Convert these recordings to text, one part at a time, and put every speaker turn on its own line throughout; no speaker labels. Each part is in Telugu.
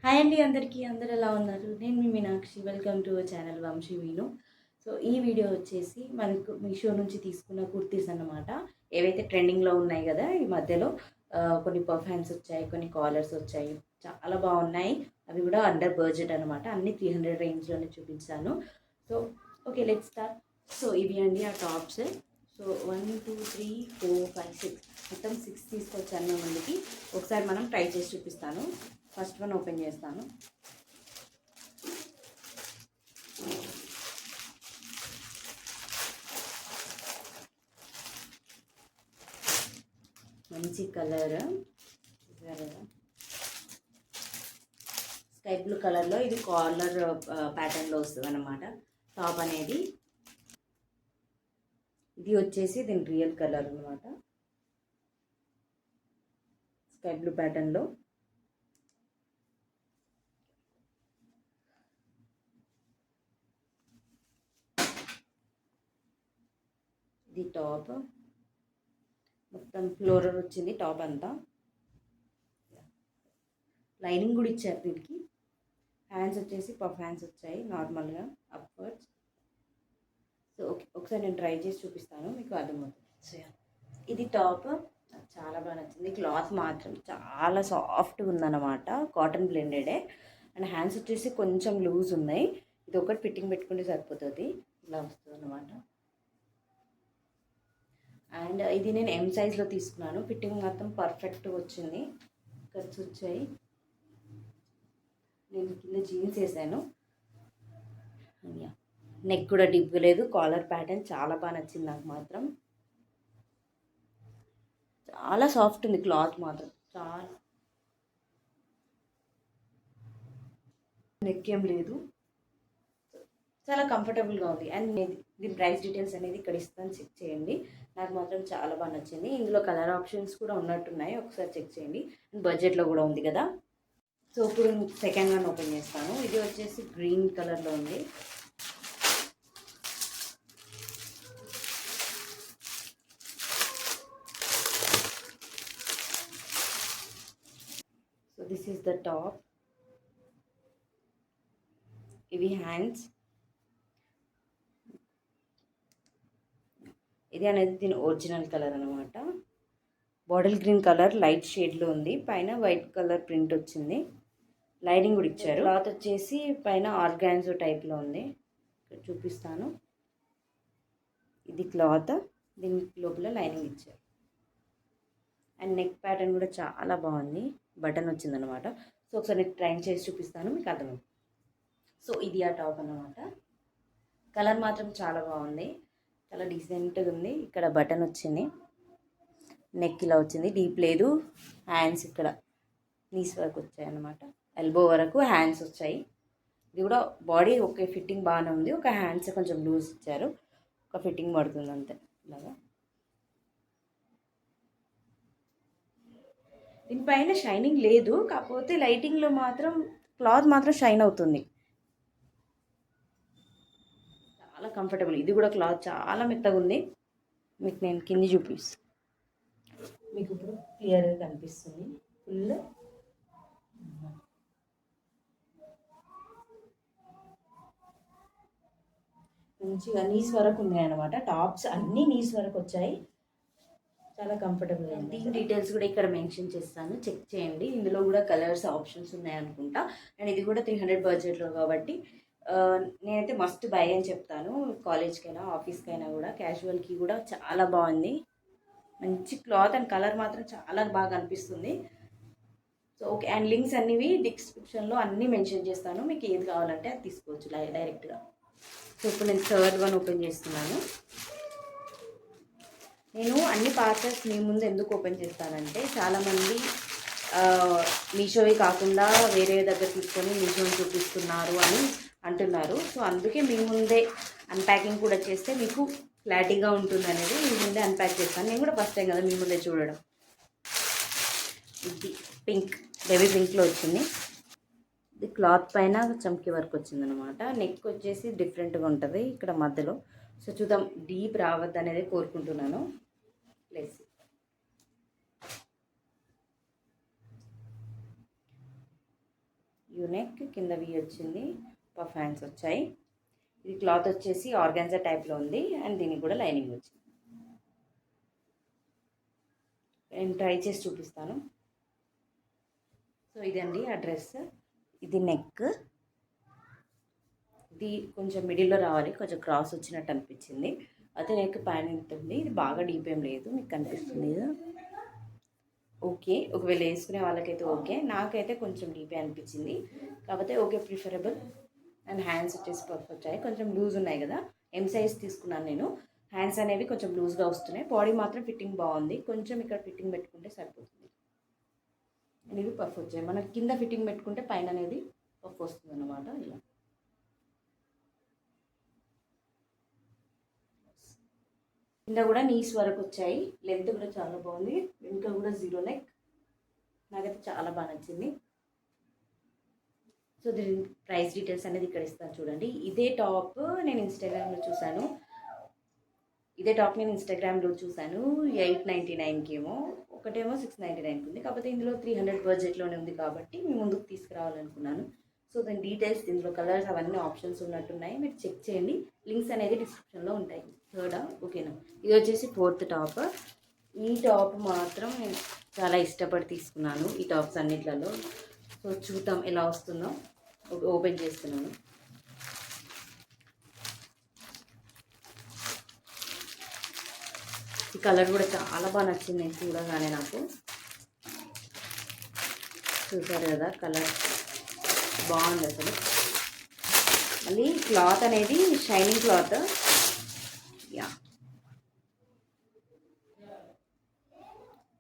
హాయ్ అండి అందరికీ అందరు ఎలా ఉన్నారు? నేను మీ Meenakshi. Welcome to our channel Vamsi Meenu. So ఈ వీడియో వచ్చేసి మనకు మీషో నుంచి తీసుకున్న కుర్తీస్ అన్నమాట. ఏవైతే ట్రెండింగ్‌లో ఉన్నాయి కదా! ఈ మధ్యలో కొన్ని పఫ్ హ్యాండ్స్ వచ్చాయి, కొన్ని కాలర్స్ వచ్చాయి. చాలా బాగున్నాయి. అవి కూడా అండర్ బడ్జెట్ అనమాట. అన్నీ 300 రేంజ్‌లోనే చూపించాను. So okay, let's start. So ఇవి అండి ఆ టాప్స్. సో 1, 2, 3, 4, 5, 6 మొత్తం 6 తీసుకొచ్చాను ముందుకి. ఒకసారి మనం ట్రై చేసి చూపిస్తాను. ఫస్ట్ వన్ ఓపెన్ చేస్తాను. మంచి కలర్, స్కై బ్లూ కలర్లో ఇది కార్నర్ ప్యాటర్న్లో వస్తుంది అన్నమాట టాప్ అనేది. ఇది వచ్చేసి దీని రియల్ కలర్ అనమాట, స్కై బ్లూ ప్యాటర్న్లో. ఇది టాప్ మొత్తం ఫ్లోరల్ వచ్చింది. టాప్ అంతా లైనింగ్ కూడా ఇచ్చారు దీనికి. హ్యాండ్స్ వచ్చేసి పఫ్ హ్యాండ్స్ వచ్చాయి నార్మల్గా అప్వర్డ్స్. సో ఓకే, ఒకసారి నేను ట్రై చేసి చూపిస్తాను, మీకు అర్థమవుతుంది. సో ఇది టాప్ నాకు చాలా బాగా నచ్చింది. క్లాత్ మాత్రం చాలా సాఫ్ట్గా ఉందన్నమాట, కాటన్ బ్లెండెడే. అండ్ హ్యాండ్స్ వచ్చేసి కొంచెం లూజ్ ఉన్నాయి. ఇది ఒకటి ఫిట్టింగ్ పెట్టుకుంటే సరిపోతుంది, ఇలా వస్తుంది అన్నమాట. అండ్ ఇది నేను ఎం సైజ్లో తీసుకున్నాను. ఫిట్టింగ్ మాత్రం పర్ఫెక్ట్గా వచ్చింది. కట్స్ వచ్చాయి. నేను కింద జీన్స్ వేసాను. నెక్ కూడా డిప్గా లేదు. కాలర్ ప్యాటర్న్ చాలా బాగా నచ్చింది నాకు మాత్రం. చాలా సాఫ్ట్ ఉంది క్లాత్ మాత్రం. నెక్ ఏం లేదు, చాలా కంఫర్టబుల్గా ఉంది. అండ్ దీని ప్రైస్ డీటెయిల్స్ అనేది ఇక్కడ ఇస్తాను, చెక్ చేయండి. నాకు మాత్రం చాలా బాగా నచ్చింది. ఇందులో కలర్ ఆప్షన్స్ కూడా ఉన్నట్టున్నాయి, ఒకసారి చెక్ చేయండి. అండ్ బడ్జెట్లో కూడా ఉంది కదా. సో ఇప్పుడు సెకండ్ వన్ ఓపెన్ చేస్తాను. ఇది వచ్చేసి గ్రీన్ కలర్లో ఉంది. So this is the top. ఇవి హ్యాండ్స్. ఇది అనేది దీని ఒరిజినల్ కలర్ అనమాట. బాటిల్ గ్రీన్ కలర్ లైట్ షేడ్లో ఉంది. పైన వైట్ కలర్ ప్రింట్ వచ్చింది. లైనింగ్ కూడా ఇచ్చారు. క్లాత్ వచ్చేసి పైన ఆర్గాన్జో టైప్లో ఉంది. ఇక్కడ చూపిస్తాను. ఇది క్లాత్, దీని లోపల లైనింగ్ ఇచ్చారు. అండ్ నెక్ ప్యాటర్న్ కూడా చాలా బాగుంది, బటన్ వచ్చిందనమాట. సో ఒకసారి నేను ట్రై చేసి చూపిస్తాను, మీకు అర్థమవుతుంది. సో ఇది ఆ టాప్ అనమాట. కలర్ మాత్రం చాలా బాగుంది, చాలా డీసెంట్గా ఉంది. ఇక్కడ బటన్ వచ్చింది, నెక్ ఇలా వచ్చింది, డీప్ లేదు. హ్యాండ్స్ ఇక్కడ నీస్ వరకు వచ్చాయి అన్నమాట, ఎల్బో వరకు హ్యాండ్స్ వచ్చాయి. ఇది కూడా బాడీ ఓకే, ఫిట్టింగ్ బాగానే ఉంది. ఒక హ్యాండ్స్ కొంచెం లూజ్ ఇచ్చారు, ఒక ఫిట్టింగ్ పడుతుంది అంతే. ఇలాగా దీనిపైన షైనింగ్ లేదు, కాకపోతే లైటింగ్లో మాత్రం క్లాత్ మాత్రం షైన్ అవుతుంది. చాలా కంఫర్టబుల్. ఇది కూడా క్లాత్ చాలా మెత్తగా ఉంది. మీకు నేను కింది చూపిస్తాను, మీకు ఇప్పుడు క్లియర్గా కనిపిస్తుంది. ఫుల్ మంచిగా నీస్ వరకు ఉన్నాయి అనమాట. టాప్స్ అన్నీ నీస్ వరకు వచ్చాయి, చాలా కంఫర్టబుల్ అయింది. దీని డీటెయిల్స్ కూడా ఇక్కడ మెన్షన్ చేస్తాను, చెక్ చేయండి. ఇందులో కూడా కలర్స్ ఆప్షన్స్ ఉన్నాయనుకుంటా. అండ్ ఇది కూడా 300 బడ్జెట్లో కాబట్టి నేనైతే మస్ట్ బై అని చెప్తాను. కాలేజ్కైనా ఆఫీస్కైనా కూడా, క్యాజువల్కి కూడా చాలా బాగుంది. మంచి క్లాత్ అండ్ కలర్ మాత్రం చాలా బాగా అనిపిస్తుంది. సో ఓకే, అండ్ లింక్స్ అన్నివి డిస్క్రిప్షన్లో అన్నీ మెన్షన్ చేస్తాను, మీకు ఏది కావాలంటే అది తీసుకోవచ్చు డైరెక్ట్గా. సో ఇప్పుడు నేను థర్డ్ వన్ ఓపెన్ చేస్తున్నాను. నేను అన్ని పార్సల్స్ మీ ముందు ఎందుకు ఓపెన్ చేస్తానంటే, చాలామంది మీషోవి కాకుండా వేరే దగ్గర తీసుకొని మీషోని చూపిస్తున్నారు అని అంటున్నారు. సో అందుకే మీ ముందే అన్ప్యాకింగ్ కూడా చేస్తే మీకు క్లారిటీగా ఉంటుంది అనేది మీ ముందే అన్ప్యాక్ చేస్తాను. నేను కూడా ఫస్ట్ టైం కదా మీ ముందే చూడడం. ఇది పింక్, బేబీ పింక్లో వచ్చింది. ఇది క్లాత్ పైన చమ్కీ వర్క్ వచ్చిందనమాట. నెక్ వచ్చేసి డిఫరెంట్గా ఉంటుంది ఇక్కడ మధ్యలో. సో చూద్దాం, డీప్ రావద్దు అనేది కోరుకుంటున్నాను. ప్లస్ యూనెక్ కింద వి వచ్చింది, పఫ్ హ్యాండ్స్ వచ్చాయి. ఇది క్లాత్ వచ్చేసి ఆర్గాన్జా టైప్లో ఉంది అండ్ దీనికి కూడా లైనింగ్ వచ్చింది. నేను ట్రై చేసి చూపిస్తాను. సో ఇదండి ఆ డ్రెస్. ఇది నెక్, ఇది కొంచెం మిడిల్లో రావాలి, కొంచెం క్రాస్ వచ్చినట్టు అనిపించింది. అయితే నెక్ పైన ఉంటుంది, ఇది బాగా డీప్ ఏం లేదు, మీకు కనిపిస్తుంది ఇది ఓకే. ఒకవేళ వేసుకునే వాళ్ళకైతే ఓకే, నాకైతే కొంచెం డీపే అనిపించింది, కాకపోతే ఓకే ప్రిఫరబుల్. అండ్ హ్యాండ్స్ వచ్చేసి పర్ఫెక్ట్ వచ్చాయి, కొంచెం లూజ్ ఉన్నాయి కదా, ఎం సైజ్ తీసుకున్నాను నేను. హ్యాండ్స్ అనేవి కొంచెం లూజ్గా వస్తున్నాయి, బాడీ మాత్రం ఫిట్టింగ్ బాగుంది, కొంచెం ఇక్కడ ఫిట్టింగ్ పెట్టుకుంటే సరిపోతుంది. అండ్ ఇవి పఫ్ వచ్చాయి, మనకి కింద ఫిట్టింగ్ పెట్టుకుంటే పైన అనేది పఫ్ వస్తుంది అన్నమాట. ఇలా కింద కూడా నీస్ వరకు వచ్చాయి, లెంత్ కూడా చాలా బాగుంది, వెనుక కూడా జీరో నెక్, నాకైతే చాలా బాగా నచ్చింది. సో దీని ప్రైస్ డీటెయిల్స్ అనేది ఇక్కడ ఇస్తాను చూడండి. ఇదే టాప్ నేను ఇన్స్టాగ్రామ్లో చూశాను, 899కి ఏమో, ఒకటేమో 699కి ఉంది, కాకపోతే ఇందులో 300 బడ్జెట్లోనే ఉంది కాబట్టి మీ ముందుకు తీసుకురావాలనుకున్నాను. సో దాని డీటెయిల్స్, ఇందులో కలర్స్ అవన్నీ ఆప్షన్స్ ఉన్నట్టున్నాయి, మీరు చెక్ చేయండి, లింక్స్ అనేది డిస్క్రిప్షన్లో ఉంటాయి. థర్డా ఓకేనా. ఇది వచ్చేసి 4th టాప్. ఈ టాప్ మాత్రం నేను చాలా ఇష్టపడి తీసుకున్నాను, ఈ టాప్స్ అన్నిట్లలో. సో చూద్దాం ఎలా వస్తుందో, ఓపెన్ చేస్తున్నాను. ఈ కలర్ కూడా చాలా బాగా నచ్చింది నేను చూడగానే, నాకు చూసారు కదా కలర్ బాగుంది అసలు. మళ్ళీ క్లాత్ అనేది షైనింగ్ క్లాత్, యా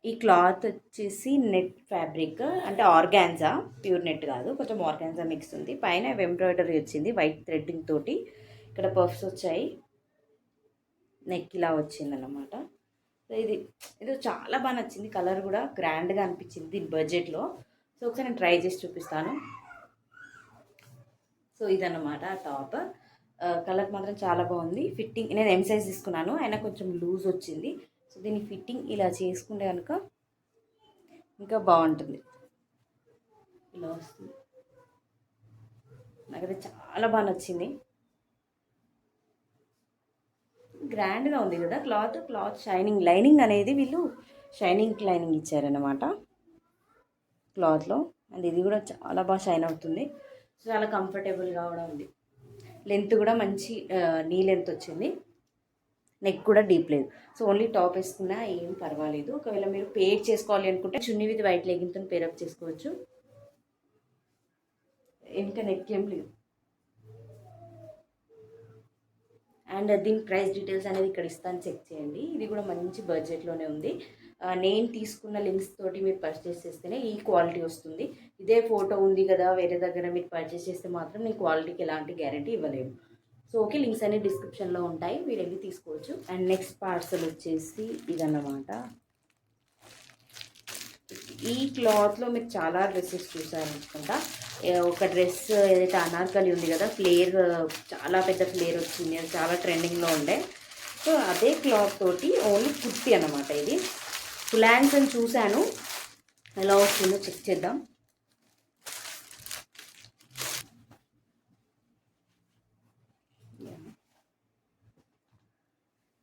ఈ క్లాత్ వచ్చేసి నెట్ ఫ్యాబ్రిక్, అంటే ఆర్గాన్జా, ప్యూర్ నెట్ కాదు, కొంచెం ఆర్గాన్జా మిక్స్ ఉంది. పైన ఎంబ్రాయిడరీ వచ్చింది వైట్ థ్రెడ్డింగ్ తోటి, ఇక్కడ పఫ్స్ వచ్చాయి, నెక్ ఇలా వచ్చిందన్నమాట. సో ఇది చాలా బాగా నచ్చింది, కలర్ కూడా గ్రాండ్గా అనిపించింది దీని బడ్జెట్లో. సో ఒకసారి నేను ట్రై చేసి చూపిస్తాను. సో ఇదన్నమాట టాప్, కలర్ మాత్రం చాలా బాగుంది. ఫిట్టింగ్ నేను ఎం సైజ్ తీసుకున్నాను, అయినా కొంచెం లూజ్ వచ్చింది. సో దీని ఫిట్టింగ్ ఇలా చేసుకుంటే కనుక ఇంకా బాగుంటుంది, ఇలా వస్తుంది. నాకైతే చాలా బాగా నచ్చింది, గ్రాండ్గా ఉంది కదా క్లాత్ షైనింగ్, లైనింగ్ అనేది వీళ్ళు షైనింగ్ లైనింగ్ ఇచ్చారనమాట క్లాత్లో. అండ్ ఇది కూడా చాలా బాగా షైన్ అవుతుంది, చాలా కంఫర్టబుల్గా కూడా ఉంది. లెంత్ కూడా మంచి నీ లెంత్ వచ్చింది, నెక్ కూడా డీప్ లేదు. సో ఓన్లీ టాప్ వేసుకున్నా ఏం పర్వాలేదు. ఒకవేళ మీరు పేర్ చేసుకోవాలి అనుకుంటే చున్నీ విత్ వైట్ లెగ్గింగ్తో పేరప్ చేసుకోవచ్చు, ఇంకా నెక్ ఏం లేదు. అండ్ దీని ప్రైస్ డీటెయిల్స్ అనేది ఇక్కడ ఇస్తాను, చెక్ చేయండి. ఇది కూడా మంచి బడ్జెట్లోనే ఉంది. నేను తీసుకున్న లింక్స్ తోటి మీరు పర్చేస్ చేస్తేనే ఈ క్వాలిటీ వస్తుంది. ఇదే ఫోటో ఉంది కదా వేరే దగ్గర మీరు పర్చేస్ చేస్తే మాత్రం నేను క్వాలిటీకి ఎలాంటి గ్యారంటీ ఇవ్వలేము. సో ఓకే, లింక్స్ అనేవి డిస్క్రిప్షన్లో ఉంటాయి, మీరు వెళ్ళి తీసుకోవచ్చు. అండ్ నెక్స్ట్ పార్సల్ వచ్చేసి ఇదన్నమాట. ఈ క్లాత్లో మీరు చాలా డ్రెస్సెస్ చూసారు అనుకుంటా. ఒక డ్రెస్ ఏదైతే అనార్కలి ఉంది కదా, ఫ్లేర్, చాలా పెద్ద ఫ్లేర్ వచ్చింది, అది చాలా ట్రెండింగ్లో ఉండే. సో అదే క్లాత్ తోటి ఓన్లీ కుర్తీ అన్నమాట. ఇది ఫుల్ హ్యాండ్స్ అని చూశాను, ఎలా వస్తుందో చెక్ చేద్దాం.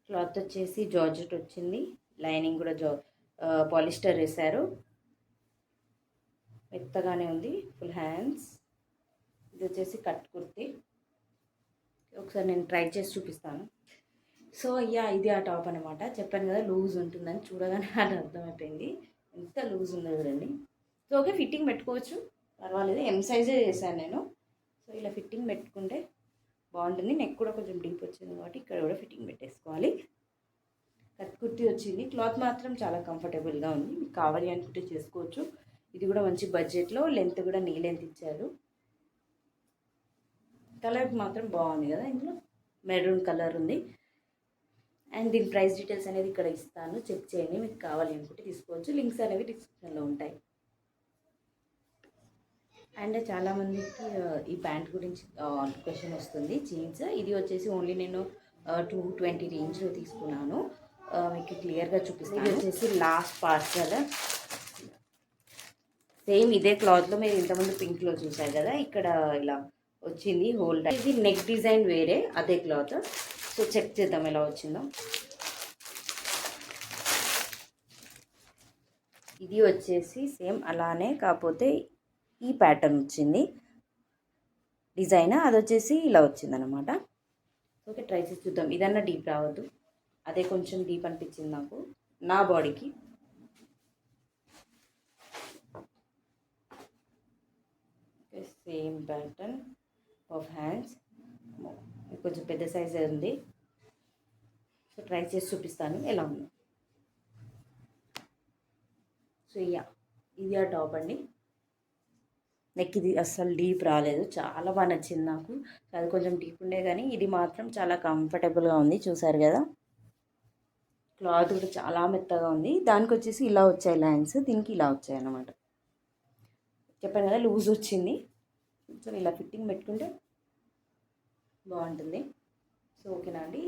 క్లాత్ వచ్చేసి జార్జెట్ వచ్చింది, లైనింగ్ కూడా పాలిస్టర్ వేశారు, మెత్తగానే ఉంది. ఫుల్ హ్యాండ్స్, ఇది వచ్చేసి కట్ కుర్తీ. ఒకసారి నేను ట్రై చేసి చూపిస్తాను. సో ఇది ఆ టాప్ అనమాట. చెప్పాను కదా లూజ్ ఉంటుందని, చూడగానే అది అర్థమైపోయింది ఎంత లూజ్ ఉందో చూడండి. సో ఓకే, ఫిట్టింగ్ పెట్టుకోవచ్చు, పర్వాలేదు. ఎం సైజే చేశాను నేను. సో ఇలా ఫిట్టింగ్ పెట్టుకుంటే బాగుంటుంది. నెక్ కూడా కొంచెం డీప్ వచ్చింది కాబట్టి ఇక్కడ కూడా ఫిట్టింగ్ పెట్టేసుకోవాలి. కట్ కుర్తీ వచ్చింది, క్లాత్ మాత్రం చాలా కంఫర్టబుల్గా ఉంది, మీకు కావాలి అనుకుంటే చేసుకోవచ్చు. ఇది కూడా మంచి బడ్జెట్లో, లెంత్ కూడా నీ లెంత్ ఇచ్చారు. కలర్ మాత్రం బాగుంది కదా, ఇందులో మెరూన్ కలర్ ఉంది. అండ్ దీని ప్రైస్ డీటెయిల్స్ అనేది ఇక్కడ ఇస్తాను, చెక్ చేయండి, మీకు కావాలి అనుకుంటే తీసుకోవచ్చు. లింక్స్ అనేవి డిస్క్రిప్షన్లో ఉంటాయి. అండ్ చాలామందికి ఈ ప్యాంట్ గురించి క్వశ్చన్ వస్తుంది. జీన్స్ ఇది వచ్చేసి ఓన్లీ నేను 220 రేంజ్లో తీసుకున్నాను, మీకు క్లియర్గా చూపిస్తాను. ఇది వచ్చేసి లాస్ట్ పార్సల్. సేమ్ ఇదే క్లాత్లో మీరు ఇంతకుముందు పింక్లో చూసారు కదా, ఇక్కడ ఇలా వచ్చింది హోల్. ఇది నెక్ డిజైన్ వేరే, అదే క్లాత్. సో చెక్ చేద్దాం ఎలా వచ్చిందో. ఇది వచ్చేసి సేమ్ అలానే, కాకపోతే ఈ ప్యాటర్న్ వచ్చింది డిజైన్, అది వచ్చేసి ఇలా వచ్చిందనమాట. ఓకే, ట్రై చేసి చూద్దాం. ఇదన్నా డీప్ రావద్దు, అదే కొంచెం డీప్ అనిపించింది నాకు నా బాడీకి. సేమ్ ప్యాటర్న్ ఆఫ్ హ్యాండ్స్, కొంచెం పెద్ద సైజే ఉంది. సో ట్రై చేసి చూపిస్తాను ఎలా ఉందో. సో ఇది ఆ టాప్ అండి. నెక్ ఇది అస్సలు డీప్ రాలేదు, చాలా బాగా నచ్చింది నాకు. అది కొంచెం డీప్ ఉండే కానీ ఇది మాత్రం చాలా కంఫర్టబుల్గా ఉంది. చూసారు కదా, క్లాత్ కూడా చాలా మెత్తగా ఉంది. దానికి వచ్చేసి ఇలా వచ్చాయి లైన్స్, దీనికి ఇలా వచ్చాయి అన్నమాట. చెప్పాను కదా లూజ్ వచ్చింది. సో ఇలా ఫిట్టింగ్ పెట్టుకుంటే బాగుంటుంది. సో ఓకేనా అండి.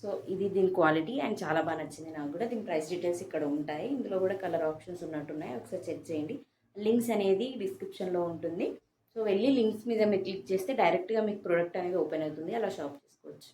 సో ఇది దీని క్వాలిటీ అండ్ చాలా బాగా నచ్చింది నాకు కూడా. దీని ప్రైస్ డీటెయిల్స్ ఇక్కడ ఉంటాయి. ఇందులో కూడా కలర్ ఆప్షన్స్ ఉన్నట్టున్నాయి, ఒకసారి చెక్ చేయండి. లింక్స్ అనేది డిస్క్రిప్షన్లో ఉంటుంది. సో వెళ్ళి లింక్స్ మీద మీరు క్లిక్ చేస్తే డైరెక్ట్గా మీకు ప్రోడక్ట్ అనేది ఓపెన్ అవుతుంది, అలా షాప్ చేసుకోవచ్చు.